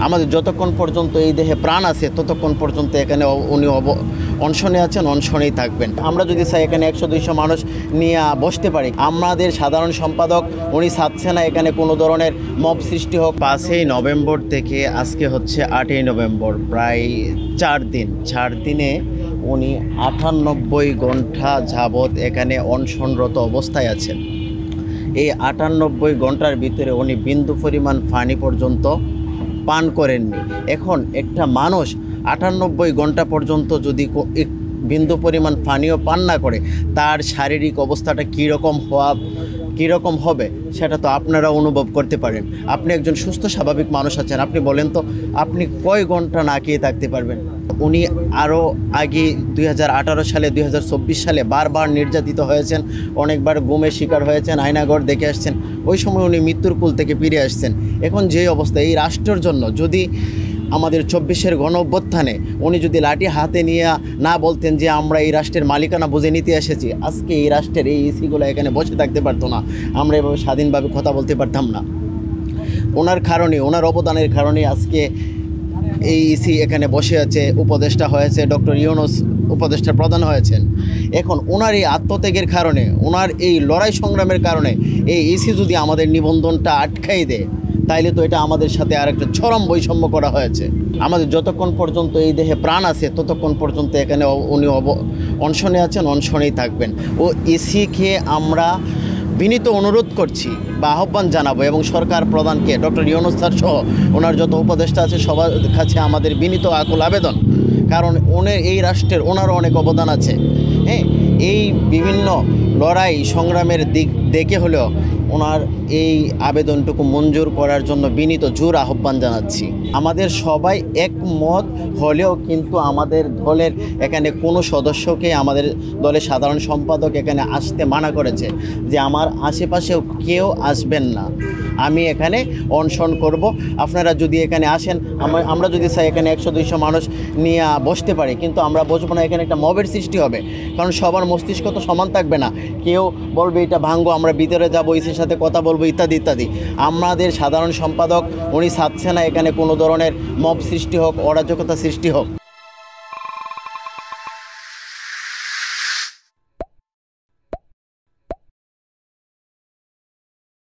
আমাদের যতক্ষণ পর্যন্ত এই দেহে প্রাণ আছে ততক্ষণ পর্যন্ত এখানে উনি অনশনে আছেন, অনশনেই থাকবেন। আমরা যদি চাই এখানে 100-200 মানুষ নিয়ে বসতে পারি। আমাদের সাধারণ সম্পাদক উনি চাচ্ছে না এখানে কোনো ধরনের মব সৃষ্টি হোক। 5ই নভেম্বর থেকে আজকে হচ্ছে 8ই নভেম্বর, প্রায় 4 দিন। 4 দিনে উনি 98 ঘন্টা যাবৎ এখানে অনশনরত অবস্থায় আছেন। এই 98 ঘন্টার ভিতরে উনি বিন্দু পরিমাণ পানি পর্যন্ত পান করেননি। এখন একটা মানুষ 98 ঘন্টা পর্যন্ত যদি বিন্দু পরিমাণ পানিও পান না করে, তার শারীরিক অবস্থাটা কীরকম হবে সেটা তো আপনারা অনুভব করতে পারেন। আপনি একজন সুস্থ স্বাভাবিক মানুষ আছেন, আপনি বলেন তো আপনি কয় ঘন্টা না খেয়ে থাকতে পারবেন? উনি আরও আগে 2018 সালে 2024 সালে বারবার নির্যাতিত হয়েছেন, অনেকবার গুমের শিকার হয়েছেন, আয়নাঘর দেখে আসছেন। ওই সময় উনি মৃত্যুর কুল থেকে ফিরে আসছেন। এখন যে অবস্থা, এই রাষ্ট্রের জন্য যদি আমাদের 24-এর গণ অভ্যুত্থানে উনি যদি লাঠি হাতে নিয়ে না বলতেন যে আমরা এই রাষ্ট্রের মালিকানা বুঝে নিতে এসেছি, আজকে এই রাষ্ট্রের এই ইসিগুলো এখানে বসে থাকতে পারতো না, আমরা এভাবে স্বাধীনভাবে কথা বলতে পারতাম না। ওনার কারণে, ওনার অবদানের কারণে আজকে এই ইসি এখানে বসে আছে, উপদেষ্টা হয়েছে, ডক্টর ইউনূস উপদেষ্টা প্রধান হয়েছেন। এখন ওনার এই আত্মত্যাগের কারণে, ওনার এই লড়াই সংগ্রামের কারণে এই ইসি যদি আমাদের নিবন্ধনটা আটকাই দেয়, তাইলে তো এটা আমাদের সাথে আর একটা চরম বৈষম্য করা হয়েছে। আমাদের যতক্ষণ পর্যন্ত এই দেহে প্রাণ আছে ততক্ষণ পর্যন্ত এখানে উনি অনশনে আছেন, অনশনেই থাকবেন। ও ইসিকে আমরা বিনীত অনুরোধ করছি বা আহ্বান জানাবো, এবং সরকার প্রধানকে, ডক্টর ইউনূস স্যার সহ ওনার যত উপদেষ্টা আছে সবার কাছে আমাদের বিনীত আকুল আবেদন, কারণ এই রাষ্ট্রের ওনারও অনেক অবদান আছে। হ্যাঁ, এই বিভিন্ন লড়াই সংগ্রামের দিক দেখে হলেও ওনার এই আবেদনটুকু মঞ্জুর করার জন্য বিনীত জোর আহ্বান জানাচ্ছি। আমাদের সবাই একমত হলেও কিন্তু আমাদের দলের এখানে কোনো সদস্যকে, আমাদের দলের সাধারণ সম্পাদক এখানে আসতে মানা করেছে যে আমার আশেপাশেও কেউ আসবেন না, আমি এখানে অনশন করব। আপনারা যদি এখানে আসেন, আমরা যদি চাই এখানে 100-200 মানুষ নিয়ে বসতে পারি, কিন্তু আমরা বসবো না, এখানে একটা মবের সৃষ্টি হবে। কারণ সবার মস্তিষ্ক তো সমান থাকবে না, কেউ বলবে এটা ভাঙ্গো, আমরা ভিতরে যাবো, ইসির সাথে কথা বলবো, ইত্যাদি ইত্যাদি। আমাদের সাধারণ সম্পাদক উনি চাচ্ছে না এখানে কোনো ধরনের মব সৃষ্টি হোক, অরাজকতা সৃষ্টি হোক।